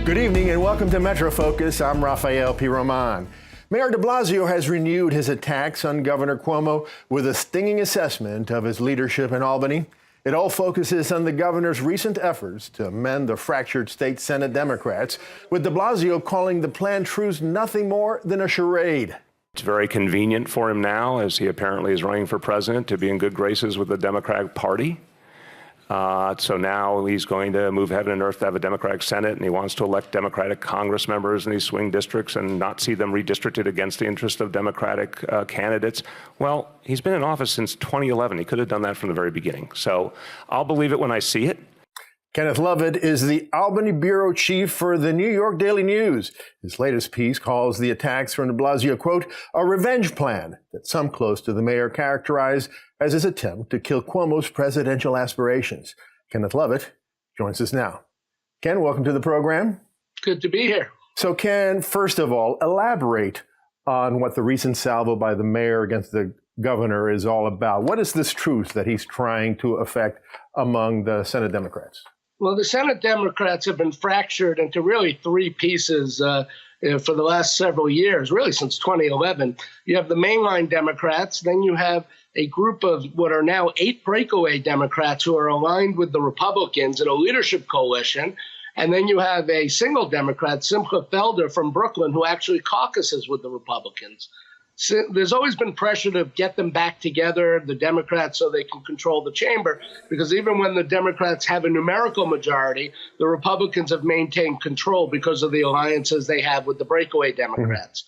Good evening and welcome to Metro Focus. I'm Rafael P. Roman. Mayor de Blasio has renewed his attacks on Governor Cuomo with a stinging assessment of his leadership in Albany. It all focuses on the governor's recent efforts to amend the fractured state Senate Democrats, with de Blasio calling the planned truce nothing more than a charade. It's very convenient for him now, as he apparently is running for president, to be in good graces with the Democratic Party. So now he's going to move heaven and earth to have a Democratic Senate, and he wants to elect Democratic Congress members in these swing districts and not see them redistricted against the interest of Democratic candidates. Well, he's been in office since 2011. He could have done that from the very beginning. So I'll believe it when I see it. Kenneth Lovett is the Albany bureau chief for the New York Daily News. His latest piece calls the attacks from de Blasio, quote, a revenge plan that some close to the mayor characterize as his attempt to kill Cuomo's presidential aspirations. Kenneth Lovett joins us now. Ken, welcome to the program. Good to be here. So, Ken, first of all, elaborate on what the recent salvo by the mayor against the governor is all about. What is this truce that he's trying to effect among the Senate Democrats? Well, the Senate Democrats have been fractured into really three pieces for the last several years, really since 2011. You have the mainline Democrats, then you have a group of what are now 8 breakaway Democrats who are aligned with the Republicans in a leadership coalition. And then you have a single Democrat, Simcha Felder from Brooklyn, who actually caucuses with the Republicans. So there's always been pressure to get them back together, the Democrats, so they can control the chamber, because even when the Democrats have a numerical majority, the Republicans have maintained control because of the alliances they have with the breakaway Democrats.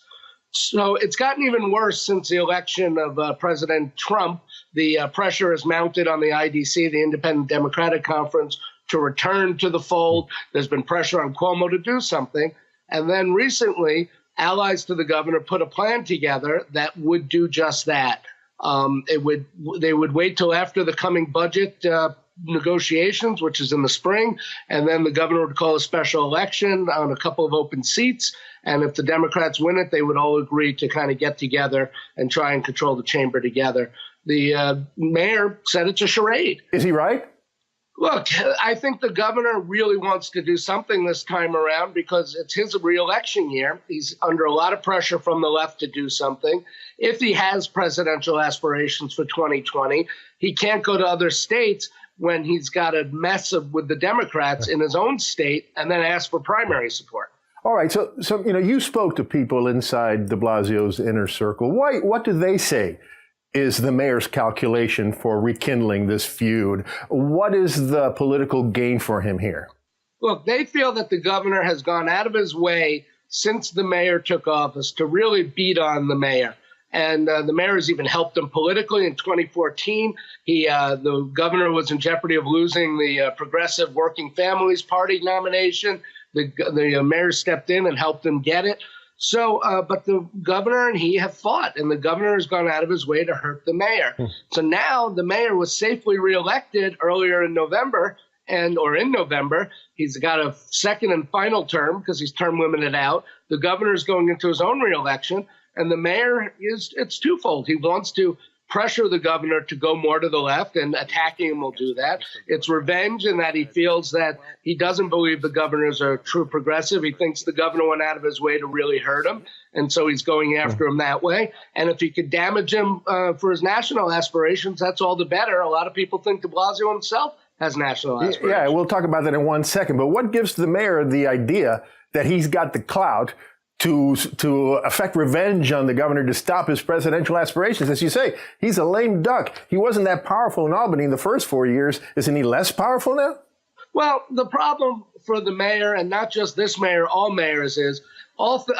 So it's gotten even worse since the election of President Trump. The pressure is mounted on the IDC, the Independent Democratic Conference, to return to the fold. There's been pressure on Cuomo to do something. And then recently, allies to the governor put a plan together that would do just that. They would wait till after the coming budget negotiations, which is in the spring, and then the governor would call a special election on a couple of open seats. And if the Democrats win it, they would all agree to kind of get together and try and control the chamber together. The mayor said it's a charade. Is he right? Look, I think the governor really wants to do something this time around because it's his re-election year. He's under a lot of pressure from the left to do something. If he has presidential aspirations for 2020, he can't go to other states when he's got a mess with the Democrats in his own state and then ask for primary support. All right. So you spoke to people inside de Blasio's inner circle. What do they say is the mayor's calculation for rekindling this feud? What is the political gain for him here? Look, they feel that the governor has gone out of his way since the mayor took office to really beat on the mayor. And the mayor has even helped him politically. In 2014, the governor was in jeopardy of losing the Progressive Working Families Party nomination. The mayor stepped in and helped him get it. So, but the governor and he have fought, and the governor has gone out of his way to hurt the mayor. So now the mayor was safely reelected earlier in November, in November. He's got a second and final term because he's term limited out. The governor is going into his own reelection, and the mayor it's twofold. He wants to pressure the governor to go more to the left, and attacking him will do that. It's revenge in that he feels that he doesn't believe the governor is a true progressive. He thinks the governor went out of his way to really hurt him, and so he's going after him that way. And if he could damage him for his national aspirations, that's all the better. A lot of people think de Blasio himself has national aspirations. Yeah, we'll talk about that in 1 second. But what gives the mayor the idea that he's got the clout to effect revenge on the governor to stop his presidential aspirations? As you say, he's a lame duck. He wasn't that powerful in Albany in the first 4 years. Isn't he less powerful now? Well, the problem for the mayor, and not just this mayor, all mayors, is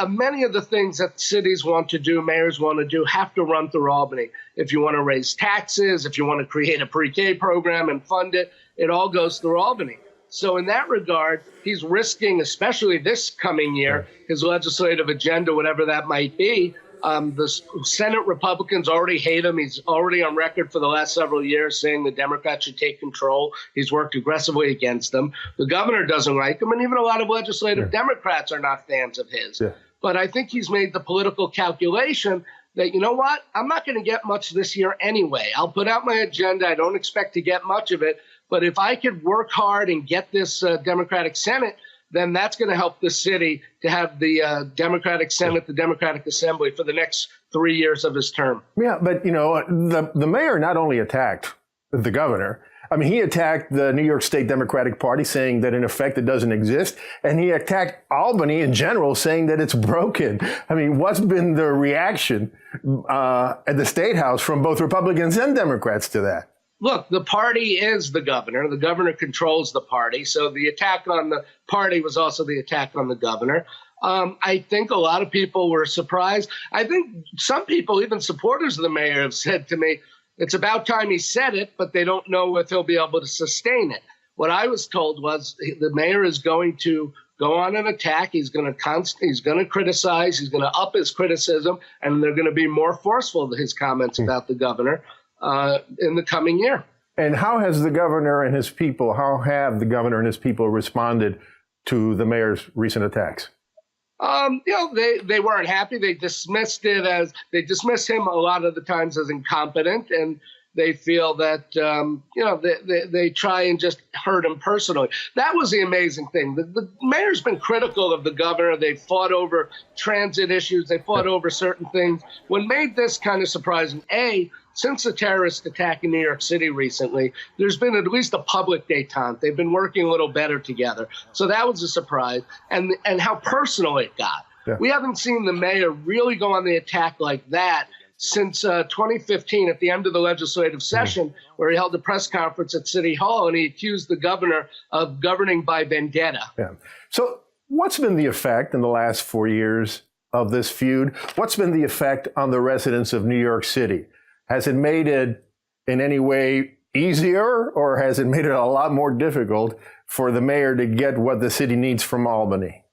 many of the things that cities want to do, mayors want to do, have to run through Albany. If you want to raise taxes, if you want to create a pre-K program and fund it, it all goes through Albany. So in that regard, he's risking, especially this coming year, his legislative agenda, whatever that might be. The Senate Republicans already hate him. He's already on record for the last several years saying the Democrats should take control. He's worked aggressively against them. The governor doesn't like him, and even a lot of legislative Democrats are not fans of his. Yeah. But I think he's made the political calculation that, you know what, I'm not going to get much this year anyway. I'll put out my agenda. I don't expect to get much of it. But if I could work hard and get this Democratic Senate, then that's going to help the city to have the Democratic Senate, the Democratic Assembly for the next 3 years of his term. Yeah, but, you know, the mayor not only attacked the governor, I mean, he attacked the New York State Democratic Party, saying that, in effect, it doesn't exist. And he attacked Albany in general, saying that it's broken. I mean, what's been the reaction at the State House from both Republicans and Democrats to that? Look, the party is the governor. The governor controls the party. So the attack on the party was also the attack on the governor. I think a lot of people were surprised. I think some people, even supporters of the mayor, have said to me, it's about time he said it, but they don't know if he'll be able to sustain it. What I was told was the mayor is going to go on an attack. He's going to criticize. He's going to up his criticism, and they're going to be more forceful with his comments about the governor in the coming year. And how have the governor and his people responded to the mayor's recent attacks? They weren't happy. They dismissed him a lot of the times as incompetent, and they feel that, they try and just hurt him personally. That was the amazing thing. The mayor's been critical of the governor. They fought over transit issues. They fought over certain things. What made this kind of surprising, since the terrorist attack in New York City recently, there's been at least a public détente. They've been working a little better together. So that was a surprise. And how personal it got. Yeah. We haven't seen the mayor really go on the attack like that since 2015 at the end of the legislative session, where he held a press conference at City Hall and he accused the governor of governing by vendetta. Yeah. So what's been the effect in the last 4 years of this feud? What's been the effect on the residents of New York City? Has it made it in any way easier, or has it made it a lot more difficult for the mayor to get what the city needs from Albany?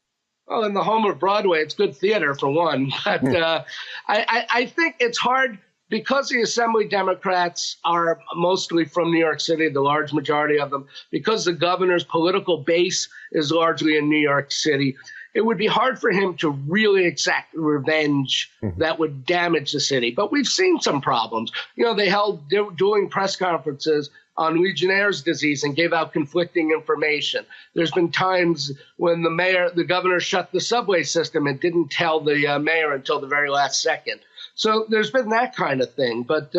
Well, in the home of Broadway, it's good theater for one. But I think it's hard because the Assembly Democrats are mostly from New York City, the large majority of them, because the governor's political base is largely in New York City. It would be hard for him to really exact revenge that would damage the city. But we've seen some problems. You know, they held dueling press conferences on Legionnaire's disease and gave out conflicting information. There's been times when the governor shut the subway system and didn't tell the mayor until the very last second. So there's been that kind of thing. But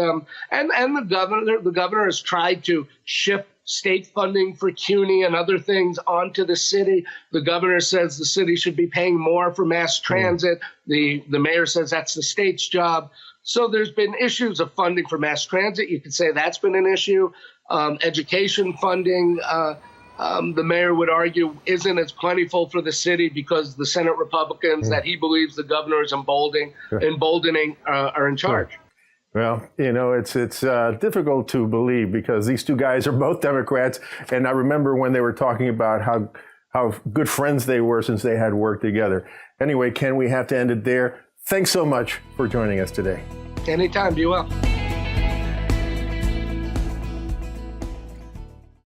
and the governor has tried to shift state funding for CUNY and other things onto the city. The governor says the city should be paying more for mass transit. The mayor says that's the state's job. So there's been issues of funding for mass transit. You could say that's been an issue. Education funding, the mayor would argue, isn't as plentiful for the city because the Senate Republicans that he believes the governor is emboldening are in charge. Well, you know, it's difficult to believe because these two guys are both Democrats. And I remember when they were talking about how good friends they were since they had worked together. Anyway, Ken, we have to end it there. Thanks so much for joining us today. Anytime, be well.